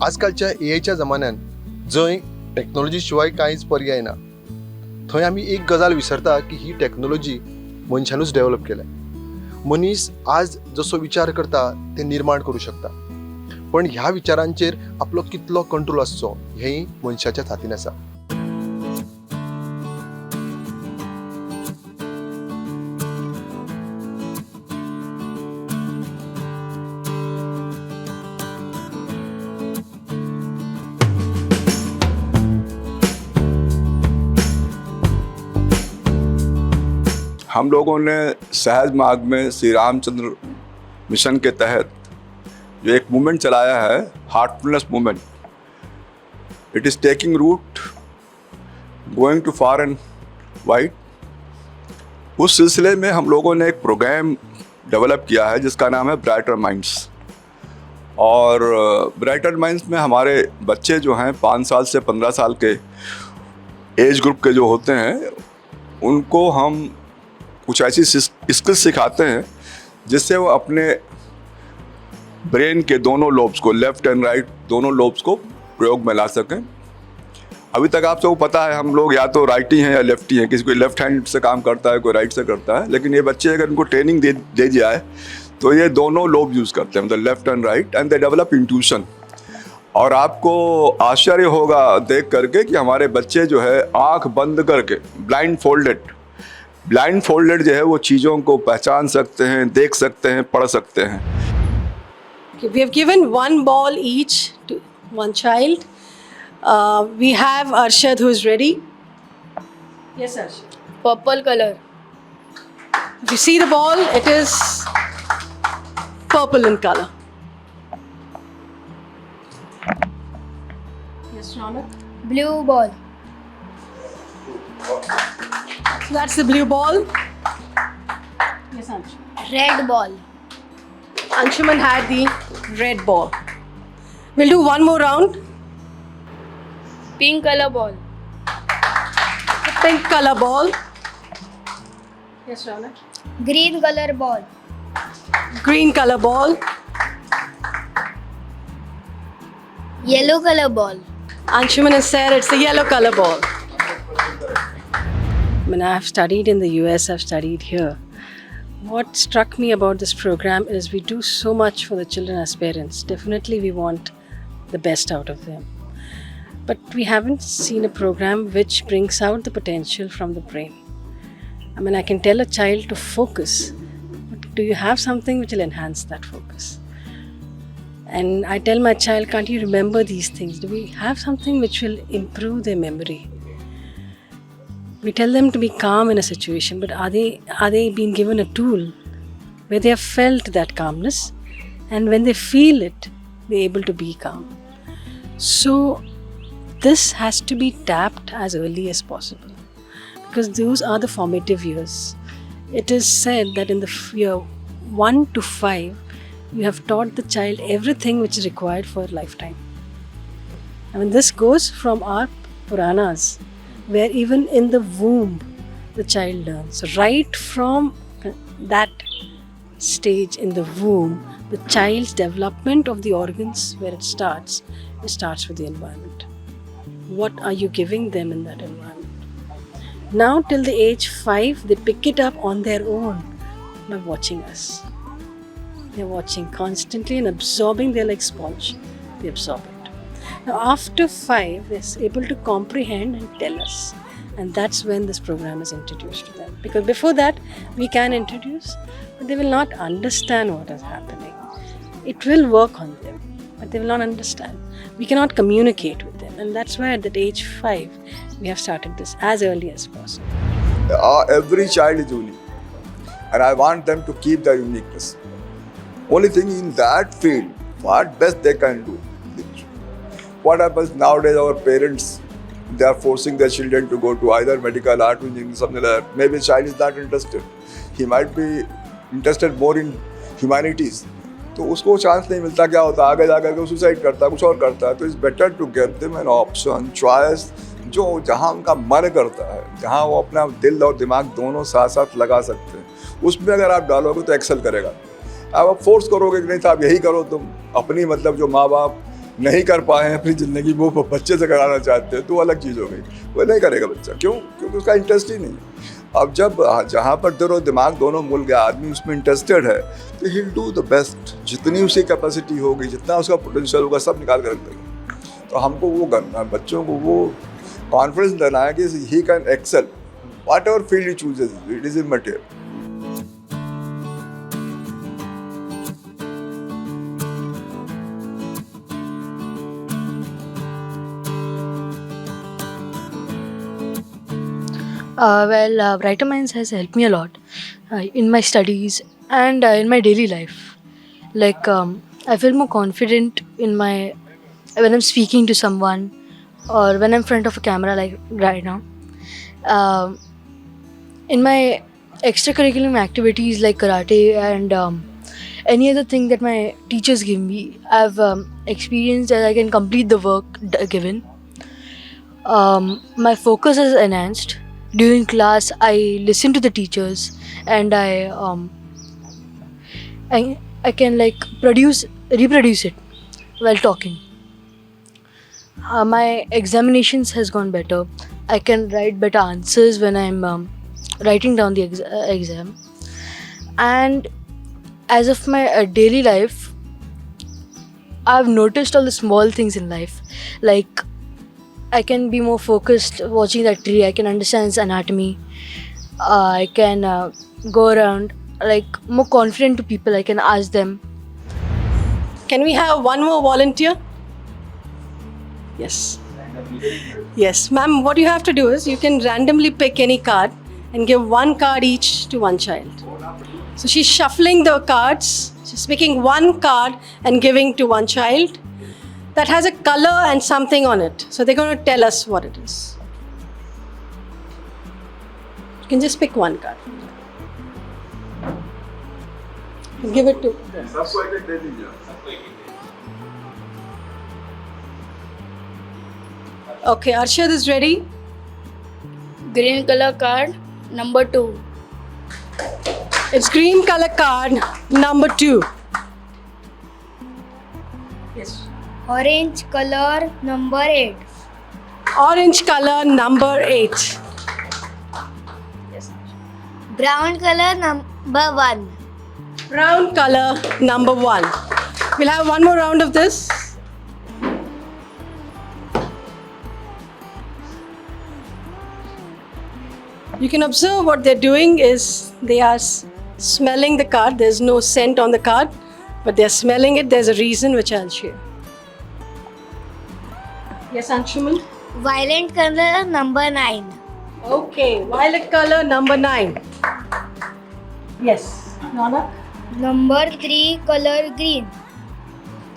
आजकालच्या एआयच्या जमान्यात जंय टेक्नॉलॉजी शिवाय कांयच पर्याय ना, थंय आमी एक गजाल विसरता की ही टेक्नॉलॉजी मनशानूच डेव्हलप केल्या. मनीस आज जसो विचार करता ते निर्माण करू शकता, पण ह्या विचारांचेर आपलो कितलो कंट्रोल आसचो हेंय मनशाच्या हातीन आसा. हम लोगों ने सहज मार्ग में श्री रामचंद्र मिशन के तहत जो एक मूवमेंट चलाया है, heartfulness movement, it is taking root going to far and wide. उस सिलसिले में हम लोगों ने एक प्रोग्राम डेवलप किया है जिसका नाम है ब्राइटर माइंड्स. और ब्राइटर माइंड्स में हमारे बच्चे जो हैं 5 साल से 15 साल के एज ग्रुप के जो होते हैं, उनको हम कुछ ऐसी स्किल्स सिखाते हैं जिससे वो अपने ब्रेन के दोनों लोब्स को, लेफ़्ट एंड राइट दोनों लोब्स को प्रयोग में ला सकें. अभी तक आप सबको पता है हम लोग या तो राइटी हैं या लेफ्टी हैं, किसी कोई लेफ्ट हैंड से काम करता है, कोई राइट से करता है. लेकिन ये बच्चे अगर इनको ट्रेनिंग दे जाए तो ये दोनों लोब यूज़ करते हैं, मतलब left and right, and they develop intuition. और आपको आश्चर्य होगा देख करके कि हमारे बच्चे जो है आँख बंद करके ब्लाइंड फोल्डेड जो है वो चीज़ों को पहचान सकते हैं, देख सकते हैं, पढ़ सकते हैं. Okay, we have given one ball each to one child. We have Arshad who is ready. Yes, Arshad. Purple color. If you see the ball, it is purple in color. Yes, Ronak. Blue ball. So that's the blue ball. Yes, Anshuman. Red ball. Anshuman had the red ball. We'll do one more round. Pink color ball. The pink color ball. Yes, Ronak. Green color ball. Green color ball. Yellow color ball. Anshuman has said it's the yellow color ball. When I've studied in the US, I've studied here. What struck me about this program is we do so much for the children as parents. Definitely we want the best out of them. But we haven't seen a program which brings out the potential from the brain. I mean, I can tell a child to focus, but do you have something which will enhance that focus? And I tell my child, can't you remember these things? Do we have something which will improve their memory? We tell them to be calm in a situation, but are they being given a tool where they have felt that calmness, and when they feel it, they're able to be calm. So this has to be tapped as early as possible, because those are the formative years. It is said that in the year 1 to 5, you have taught the child everything which is required for a lifetime. I mean, this goes from our Puranas, where even in the womb the child learns. So right from that stage in the womb, the child's development of the organs, where it starts with the environment. What are you giving them in that environment? Now till the age 5, they pick it up on their own by watching us. They're watching constantly and absorbing. They're like sponge. They absorb it. Now after 5, they're able to comprehend and tell us. And that's when this program is introduced to them. Because before that, we can introduce, but they will not understand what is happening. It will work on them, but they will not understand. We cannot communicate with them. And that's why at that age 5, we have started this as early as possible. Every child is unique, and I want them to keep their uniqueness. Only thing in that field, what best they can do. What happens nowadays, our parents, they are forcing their children to go to either medical, art, engineering, something like that. Maybe the child is not interested. He might be interested more in humanities. तो उसको chance नहीं मिलता. क्या होता है, आगे जाकर के सुसाइड करता है, कुछ और करता है. तो it's better to give them an option, choice, जो जहाँ उनका मन करता है, जहाँ वो अपना दिल और दिमाग दोनों साथ साथ लगा सकते हैं, उसमें अगर आप डालोगे तो एक्सेल करेगा. अब आप फोर्स करोगे कि नहीं साहब यही करो तुम, अपनी मतलब जो माँ बाप नहीं कर पाए हैं अपनी ज़िंदगी, वो बच्चे से कराना चाहते हैं, तो अलग चीज़ हो गई। वो नहीं करेगा बच्चा, क्यों? क्योंकि उसका इंटरेस्ट ही नहीं है। अब जब जहाँ पर दिल और दिमाग दोनों मुल गया, आदमी उसमें इंटरेस्टेड है, तो he will do the best. जितनी उसकी कैपेसिटी होगी, जितना उसका पोटेंशियल होगा, सब निकाल कर रख देगा। तो हमको वो करना है, बच्चों को वो कॉन्फिडेंस देना है कि he can excel whatever field he chooses, it is immaterial. Brighter Minds has helped me a lot in my studies and in my daily life. Like, I feel more confident when I'm speaking to someone or when I'm in front of a camera, like right now. In my extracurricular activities like karate and any other thing that my teachers give me, I've experienced that I can complete the work given. My focus is enhanced. During class, I listen to the teachers and I can like reproduce it while talking. My examinations has gone better. I can write better answers when I'm writing down the exam. And as of my daily life, I've noticed all the small things in life, like I can be more focused watching that tree. I can understand its anatomy. I can go around like more confident to people. I can ask them. Can we have one more volunteer? Yes. Yes, ma'am, what you have to do is you can randomly pick any card and give one card each to one child. So she's shuffling the cards. She's picking one card and giving to one child that has a color and something on it. So they're going to tell us what it is. You can just pick one card. Give it to them. Okay, Arshad is ready. Green color card, number 2. It's green color card number 2. Yes. Orange color, number 8. Orange color number 8. Brown color, number 1. Brown color number 1. We'll have one more round of this. You can observe what they're doing is they are smelling the card. There's no scent on the card, but they're smelling it. There's a reason which I'll share. Yes, Anshuman? Violet color, number 9. Okay, violet color number 9. Yes, Nana? Number 3 color green.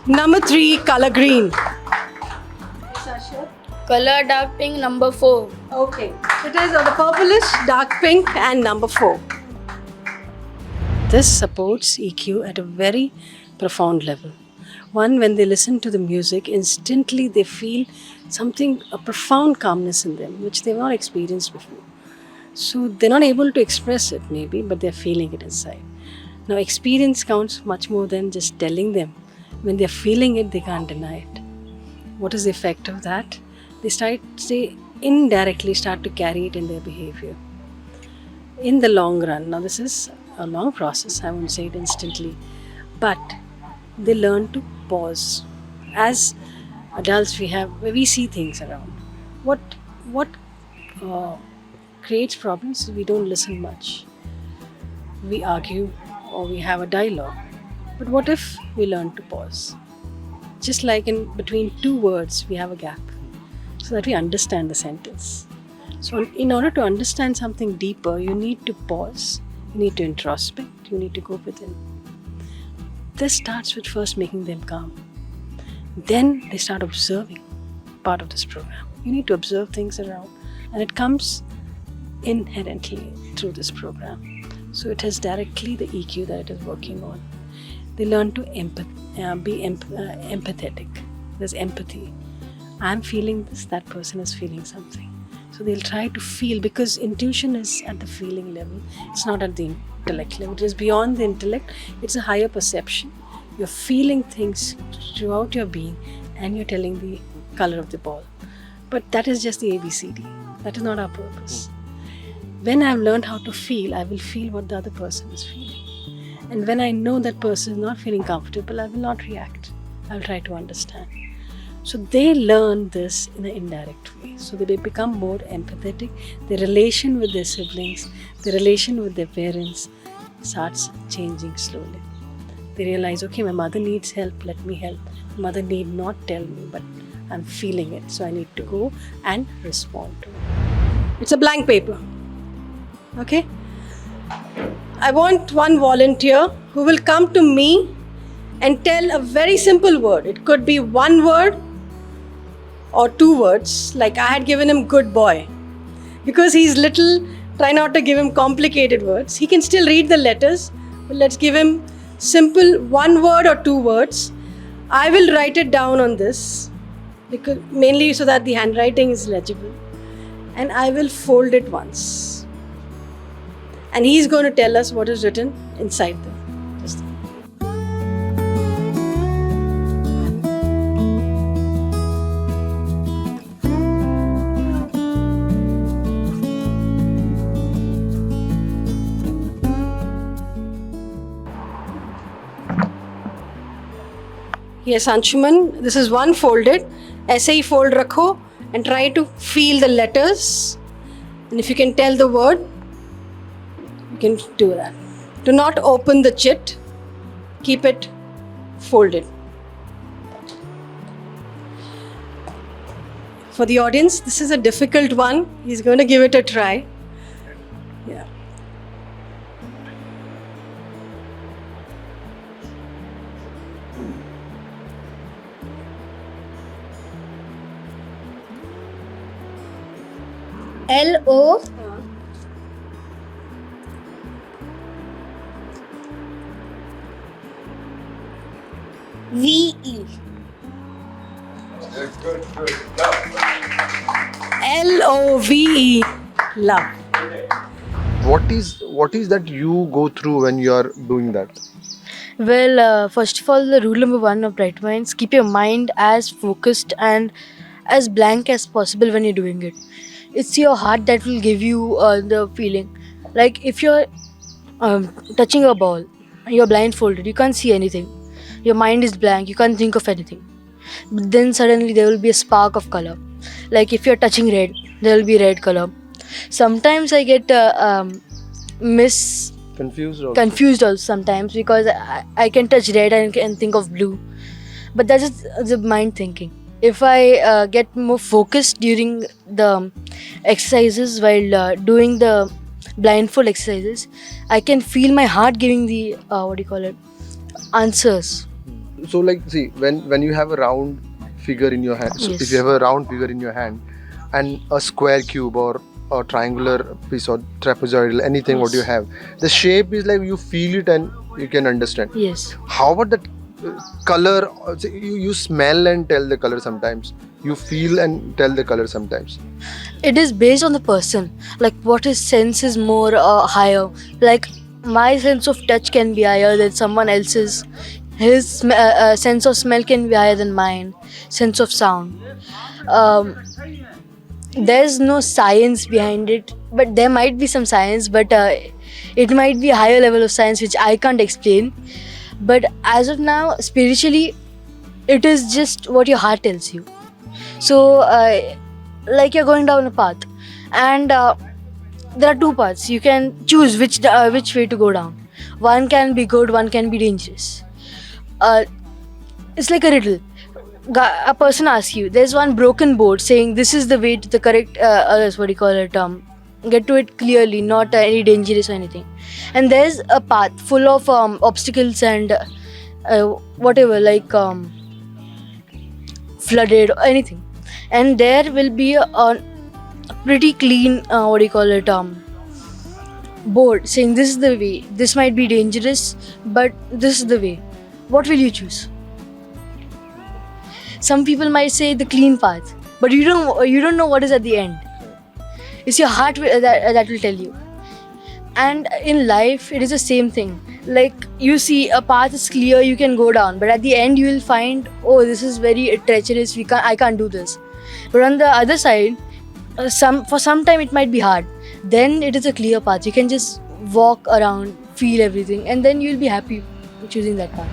Number 3 color green. Yes, Asha? Color dark pink, number 4. Okay, it is the purplish, dark pink, and number 4. This supports EQ at a very profound level. One, when they listen to the music, instantly they feel something, a profound calmness in them, which they've not experienced before. So they're not able to express it maybe, but they're feeling it inside. Now experience counts much more than just telling them. When they're feeling it, they can't deny it. What is the effect of that? They indirectly start to carry it in their behavior. In the long run, now this is a long process, I won't say it instantly, but they learn to pause. As adults, we see things around. What creates problems is we don't listen much. We argue or we have a dialogue. But what if we learn to pause? Just like in between two words, we have a gap, so that we understand the sentence. So in order to understand something deeper, you need to pause, you need to introspect, you need to go within. This starts with first making them calm. Then they start observing part of this program. You need to observe things around, and it comes inherently through this program. So it is directly the EQ that it is working on. They learn to be empathetic. There's empathy. I'm feeling this, that person is feeling something. So they'll try to feel, because intuition is at the feeling level. It's not at the intellect level. It is beyond the intellect. It's a higher perception. You're feeling things throughout your being and you're telling the color of the ball. But that is just the ABCD. That is not our purpose. When I've learned how to feel, I will feel what the other person is feeling. And when I know that person is not feeling comfortable, I will not react. I will try to understand. So they learn this in an indirect way. So they become more empathetic. Their relation with their siblings, their relation with their parents starts changing slowly. They realize, okay, my mother needs help, let me help. My mother need not tell me, but I'm feeling it. So I need to go and respond to it. It's a blank paper. Okay? I want one volunteer who will come to me and tell a very simple word. It could be one word or two words, like I had given him good boy. Because he's little, try not to give him complicated words. He can still read the letters, but let's give him simple one word or two words. I will write it down on this, because mainly so that the handwriting is legible. And I will fold it once. And he's going to tell us what is written inside there. Just Yes, Anshuman, this is one folded. ऐसे ही fold रखो and try to feel the letters. And if you can tell the word, you can do that. Do not open the chit. Keep it folded. For the audience, this is a difficult one. He's going to give it a try. Yeah. LO VE. LOVE. Love. What is that you go through when you are doing that? Well, first of all, the rule number one of Bright Minds: keep your mind as focused and as blank as possible when you're doing it. It's your heart that will give you the feeling. Like if you're touching a ball, you're blindfolded, you can't see anything. Your mind is blank, you can't think of anything. But then suddenly there will be a spark of color. Like if you're touching red, there will be red color. Sometimes I get Confused or confused also sometimes, because I can touch red and can think of blue. But that's just the mind thinking. If I get more focused during the exercises while doing the blindfold exercises, I can feel my heart giving the answers. so like see when you have a round figure in your hand, so Yes. if you have a round figure in your hand and a square cube or a triangular piece or trapezoidal, anything what you Yes. have, the shape is like you feel it and you can understand. Yes. How about that color? You smell and tell the color sometimes, you feel and tell the color sometimes. It is based on the person, like what his sense is more higher. Like my sense of touch can be higher than someone else's. His sense of smell can be higher than mine. Sense of sound. There's no science behind it, but there might be some science, but it might be a higher level of science which I can't explain. But as of now, spiritually, it is just what your heart tells you. So, like you're going down a path, and there are two paths. You can choose which way to go down. One can be good, one can be dangerous. It's like a riddle. A person asks you, there's one broken board saying this is the way to the correct, get to it clearly, not any dangerous or anything. And there's a path full of obstacles and whatever, like flooded or anything. And there will be a pretty clean, board saying this is the way. This might be dangerous, but this is the way. What will you choose? Some people might say the clean path, but you don't know what is at the end. It's your heart that will tell you. And in life, it is the same thing. like you see a path is clear, you can go down, but at the end you will find, oh, this is very treacherous, I can't do this. But on the other side, for some time it might be hard. Then it is a clear path. You can just walk around, feel everything, and then you'll be happy choosing that path.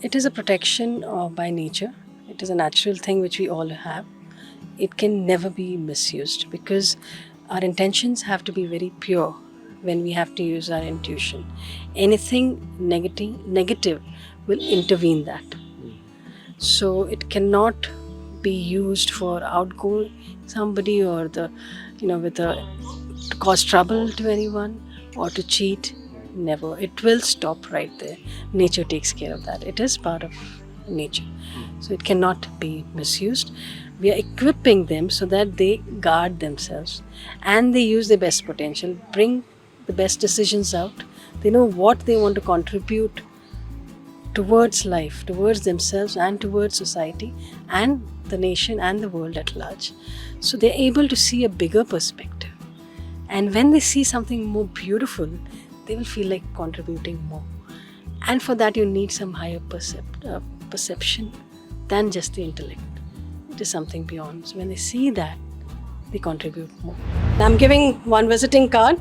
It is a protection by nature. It is a natural thing which we all have. It can never be misused because our intentions have to be very pure when we have to use our intuition. Anything negative will intervene that. So it cannot be used for outgoing somebody or to cause trouble to anyone or to cheat. Never. It will stop right there. Nature takes care of that. It is part of nature. So it cannot be misused. We are equipping them so that they guard themselves and they use their best potential, bring the best decisions out. They know what they want to contribute towards life, towards themselves and towards society and the nation and the world at large. So they're able to see a bigger perspective. And when they see something more beautiful, they will feel like contributing more. And for that you need some higher perception than just the intellect. It is something beyond. So when they see that, they contribute more. I'm giving one visiting card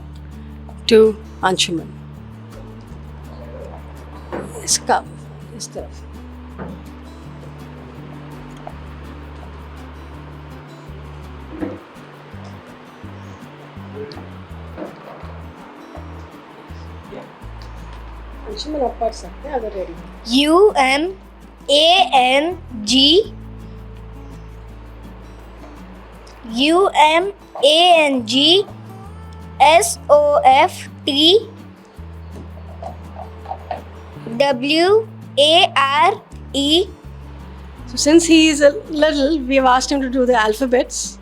to Anshuman. Yes, come. Is taraf. Anshuman, आप पढ़ सकते हैं अगर ready हैं. UMANGSOFTWARE. So since he is a little, we have asked him to do the alphabets,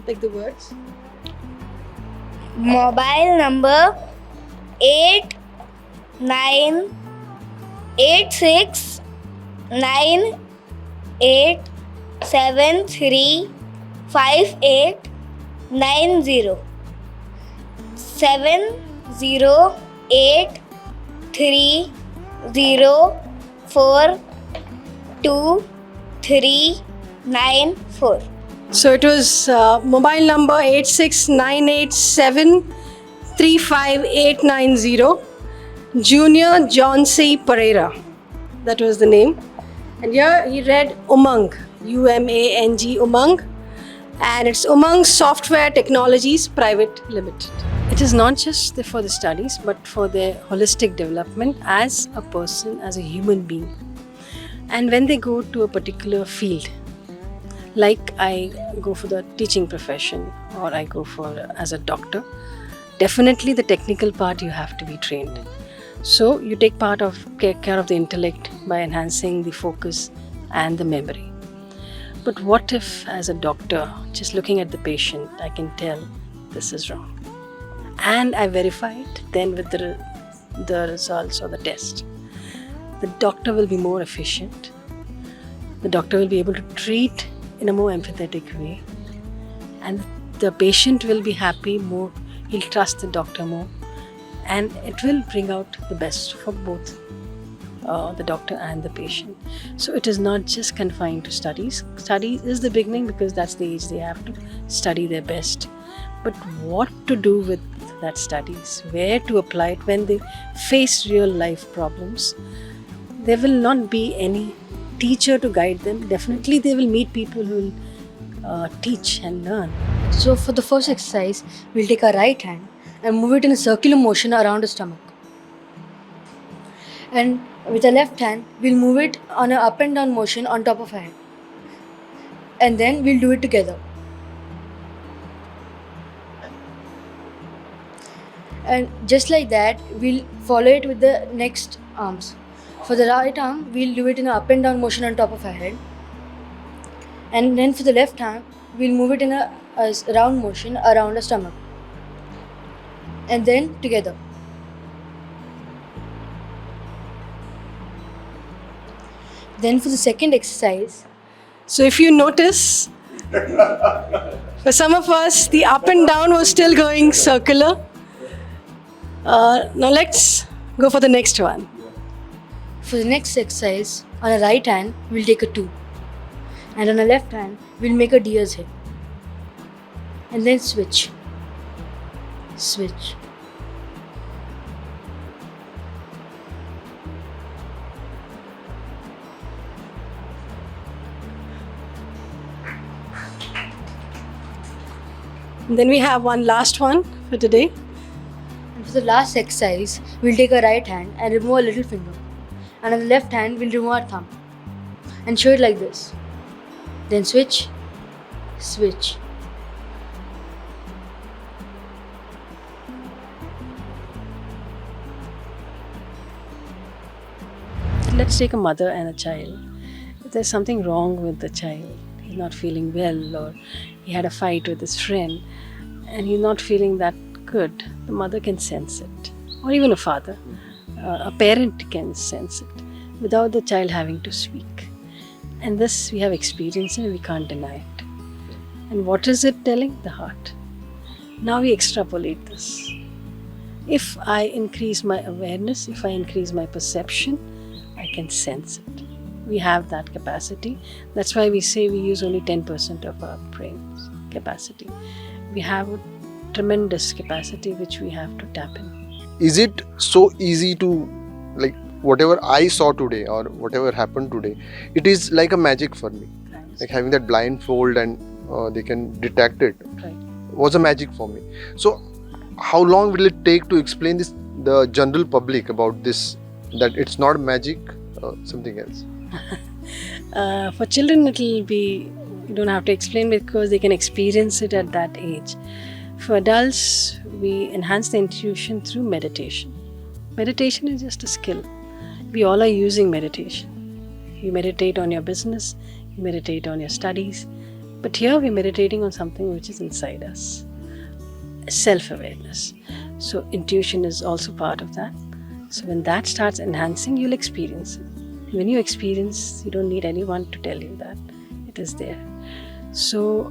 like the words. Mobile number 898698735890 7083042394. So it was mobile number 86987358890. Junior John C. Pereira. That was the name. And here he read Umang, UMANG, Umang. And it's Umang Software Technologies Private Limited. It is not just for the studies, but for their holistic development as a person, as a human being. And when they go to a particular field, like I go for the teaching profession or I go for as a doctor, definitely the technical part you have to be trained. So you take care of the intellect by enhancing the focus and the memory. But what if as a doctor, just looking at the patient, I can tell this is wrong. And I verify it then with the results or the test. The doctor will be more efficient. The doctor will be able to treat in a more empathetic way. And the patient will be happy more. He'll trust the doctor more. And it will bring out the best for both the doctor and the patient. So it is not just confined to studies. Study is the beginning because that's the age they have to study their best. But what to do with that studies, where to apply it when they face real life problems, there will not be any teacher to guide them. Definitely they will meet people who will teach and learn. So for the first exercise, we'll take our right hand and move it in a circular motion around the stomach. And with the left hand, we'll move it on an up and down motion on top of our head. And then we'll do it together. And just like that, we'll follow it with the next arms. For the right arm, we'll do it in an up and down motion on top of our head. And then for the left arm, we'll move it in a round motion around the stomach. And then together. Then for the second exercise, So if you notice, for some of us, the up and down was still going circular. Now let's go for the next one. for the next exercise, on the right hand, we'll take a 2. And on the left hand, we'll make a deer's head. And then switch. Switch. And then we have one last one for today. And for the last exercise, we'll take a right hand and remove a little finger. And on the left hand, we'll remove our thumb. And show it like this. Then switch. Switch. Let's take a mother and a child. If there's something wrong with the child, he's not feeling well, or he had a fight with his friend, and he's not feeling that good, the mother can sense it. Or even a father. A parent can sense it without the child having to speak. And this we have experienced and we can't deny it. And what is it telling? The heart. Now we extrapolate this. If I increase my awareness, if I increase my perception, I can sense it. We have that capacity. That's why we say we use only 10% of our brain's capacity. We have a tremendous capacity which we have to tap in. Is it so easy to, like, whatever I saw today or whatever happened today, it is like a magic for me. Like having that blindfold and they can detect it Right. was a magic for me. So how long will it take to explain this the general public about this, that it's not magic, something else? For children, it'll be, you don't have to explain because they can experience it at that age. For adults, we enhance the intuition through meditation. Meditation is just a skill. We all are using meditation. You meditate on your business, you meditate on your studies, but here we're meditating on something which is inside us. Self-awareness. So intuition is also part of that. So when that starts enhancing, you'll experience it. When you experience, you don't need anyone to tell you that. It is there. So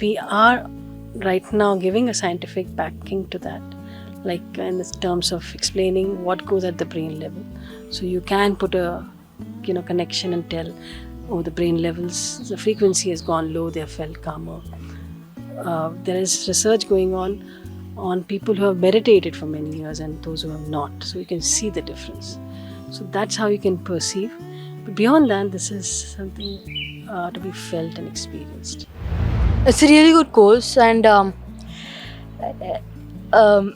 we are right now giving a scientific backing to that, like in terms of explaining what goes at the brain level. So you can put a connection and tell, oh, the brain levels, the frequency has gone low, they have felt calmer. There is research going on people who have meditated for many years and those who have not. So you can see the difference. So that's how you can perceive. But beyond that, this is something to be felt and experienced. It's a really good course, and I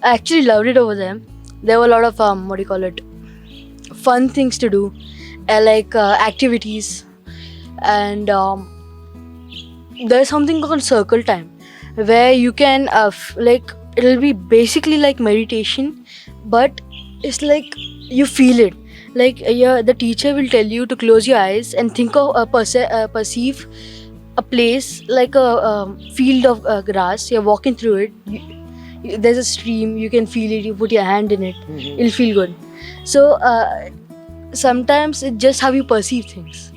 actually loved it over there. There were a lot of fun things to do, like activities, and there's something called circle time, where you can it'll be basically like meditation, but it's like you feel it. Like the teacher will tell you to close your eyes and think of perceive a place like a field of grass. You're walking through it. There's a stream. You can feel it. You put your hand in it. It'll feel good. So sometimes it's just how you perceive things.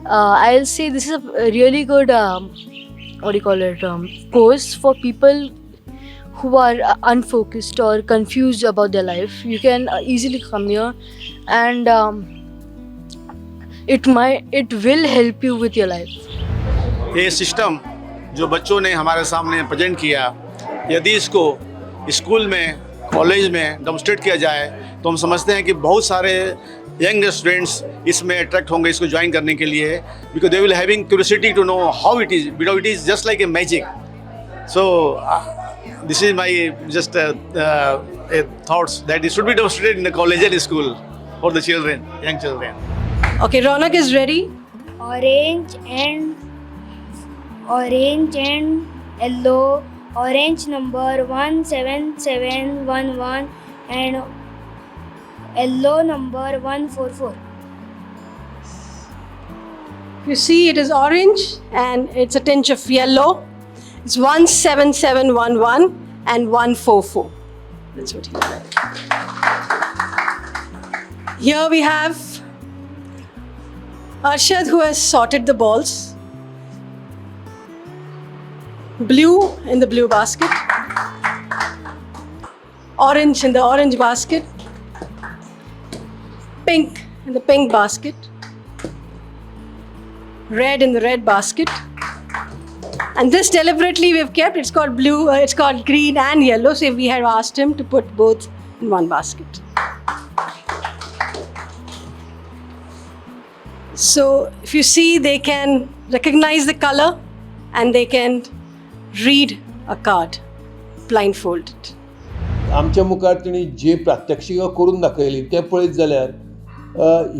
I'll say this is a really good course for people who are unfocused or confused about their life. You can easily come here, and it will help you with your life. ये system जो बच्चों ने हमारे सामने present किया, यदि इसको school में, कॉलेज में डेमोंस्ट्रेट किया जाए तो हम समझते हैं कि बहुत सारे यंग स्टूडेंट्स इसमें अट्रैक्ट होंगे इसको ज्वाइन करने के लिए, because they will having curiosity to know how it is, because it is just like a magic. So this is my just thoughts that it should be demonstrated in the college and school for the children, young children. Okay, Ronak is ready. Orange and yellow. Orange number 17711 and yellow number 144. You see, it is orange and it's a tinge of yellow. It's 17711 and 144. That's what he said. Here we have Arshad, who has sorted the balls. Blue in the blue basket. Orange in the orange basket. Pink in the pink basket. Red in the red basket. And this deliberately we've kept. It's called blue, it's called green and yellow. So we have asked him to put both in one basket. So if you see, they can recognize the color and they can read a card blindfolded. आमच्या मुखार तेणी जे प्रात्यक्षिकां करून दाखयली तें पळयत जाल्यार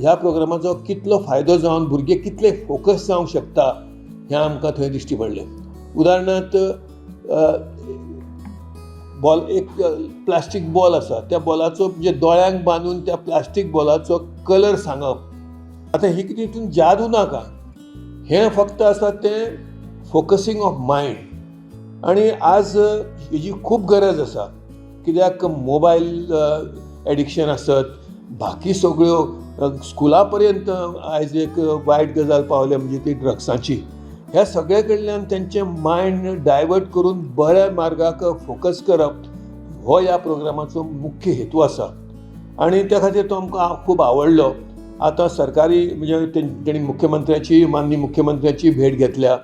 ह्या प्रोग्रामाचो कितलो फायदो जावन भुरगे कितले फोकस जावंक शकता हें आमकां थंय दिश्टी पडलें. उदाहरणार्थ बॉल एक प्लास्टीक बॉल आसा, त्या बॉलाचो म्हणजे दोळ्यांक बांदून त्या प्लास्टीक बॉलाचो कलर सांगप. आतां ही कितें हितून जादू नाका, हें फक्त आसा तें फोकसींग ऑफ मायंड. आनी आज हेजी खूब गरज आसा, कित्याक मोबायल एडिक्शन आसत, बाकी सगळ्यो स्कुला पर्यंत आयज एक वायट गजाल पावल्या म्हणजे ती ड्रग्साची. ह्या सगळ्या कडल्यान तेंचें मायंड डायवर्ट करून बऱ्या मार्गाक फोकस करप हो ह्या प्रोग्रामाचो मुख्य हेतू आसा. आनी त्या खातीर तो आमकां खूब आवडलो. आतां सरकारी म्हणजे तेणी मुख्यमंत्र्याची माननीय मुख्यमंत्र्याची भेट घेतल्या,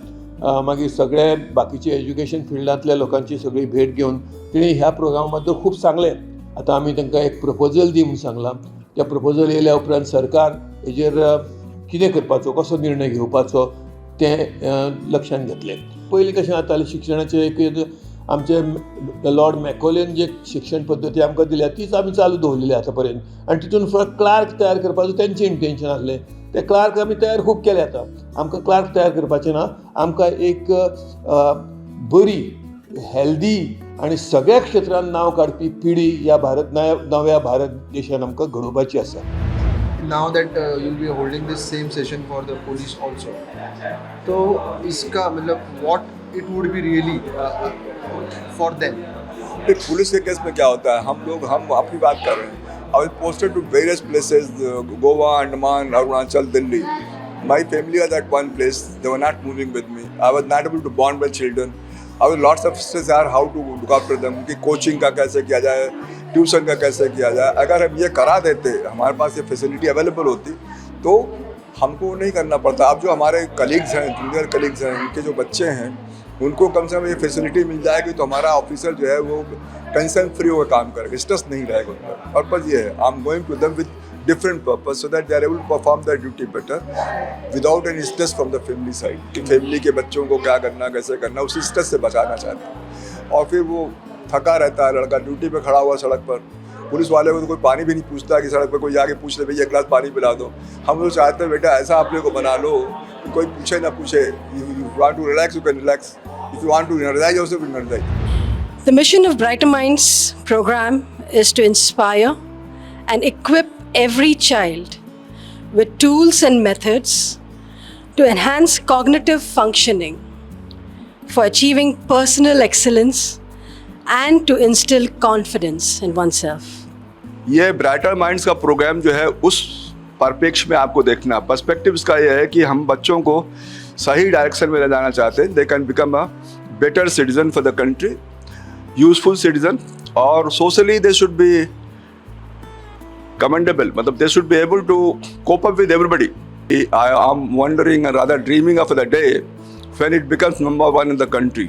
मागीर सगळे बाकीचे एज्युकेशन फिल्डांतल्या लोकांची सगळी भेट घेवन तेणी ह्या प्रोग्रामा बद्दल खूब सांगलें. आतां आमी तांकां एक प्रपोजल दी म्हणून सांगलां. त्या प्रपोजल येयल्या उपरांत सरकार हेजेर कितें करपाचो, कसो निर्णय घेवपाचो तें लक्षांत घेतलें. पयलीं कशें जातालें, शिक्षणाचें एक आमचे लॉर्ड मॅकॉलेन जे शिक्षण पद्दती आमकां दिल्या तीच आमी चालू दवरलेली आतां पर्यंत. आनी तितून फक्त क्लार्क तयार करपाचो तेंचें इंटेंशन आसलें. ते क्लार्क आमी तयार खूब केले. आतां आमकां क्लार्क तयार करपाचें ना, आमकां एक बरी हेल्दी आनी सगळ्या क्षेत्रांत नांव काडपी पिढी ह्या नव्या भारत देशान आमकां घडोवपाची आसा. Now that you'll be holding this same session for the police also, तो इसका मतलब what it would be really for them. Police के केस में क्या होता है, हम अपनी बात कर रहे हैं. I was posted to various places, Goa, Andaman, Arunachal, Delhi. My family was at one place. They were not moving with me. I was not able to bond with children. I was lots of stress यार, how to look after them, कि coaching का कैसे किया जाए, tuition का कैसे किया जाए. अगर हम ये करा देते, हमारे पास ये फैसिलिटी अवेलेबल होती, तो हमको नहीं करना पड़ता. अब जो हमारे कलीग्स हैं, जूनियर कलीग्स हैं, उनके जो बच्चे हैं, उनको कम से कम ये फैसिलिटी मिल जाएगी तो हमारा ऑफिसर जो है वो टेंशन फ्री होकर काम करेगा, स्ट्रेस नहीं रहेगा उनका. पर्पज़ ये है, I am going to them with different purpose so that they are able to perform their duty better without any stress from the family side. कि फैमिली के बच्चों को क्या करना, कैसे करना, उसी स्ट्रेस से बचाना चाहते हैं. और फिर वो थका रहता है लड़का, ड्यूटी पे खड़ा हुआ सड़क पर, पुलिस वाले को तो कोई पानी भी नहीं पूछता कि सड़क पर कोई जाके पूछ ले भैया एक गिलास पानी पिला दो. हम लोग चाहते हैं बेटा ऐसा आप लोग को बना लो कि कोई पूछे ना पूछे. You want to relax, you can relax. If you want to energize also you energize. The mission of Brighter Minds program is to inspire and equip every child with tools and methods to enhance cognitive functioning for achieving personal excellence and to instill confidence in oneself. ये brighter minds का programme जो है उस परिप्रेक्ष्य में आपको देखना. Perspective इसका ये है कि हम बच्चों को सही डायरेक्शन में ले जाना चाहते हैं. They can become a better citizen for the country, useful citizen, और socially they should be commendable. मतलब they should be able to cope up with everybody. I am wondering and rather dreaming of the day when it becomes number one in the country.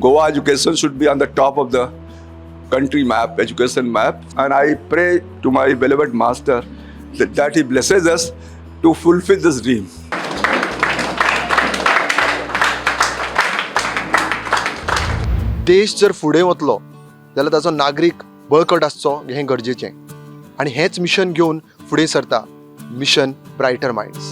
Goa education should be on the top of the country map, education map, and I pray to my beloved master that he blesses us to fulfill this dream. देश जर फुडें वतलो जाल्यार ताचो नागरीक बळकट आसचो हें गरजेचें. आनी हेंच मिशन घेवन फुडें सरता मिशन ब्रायटर माइंड्स.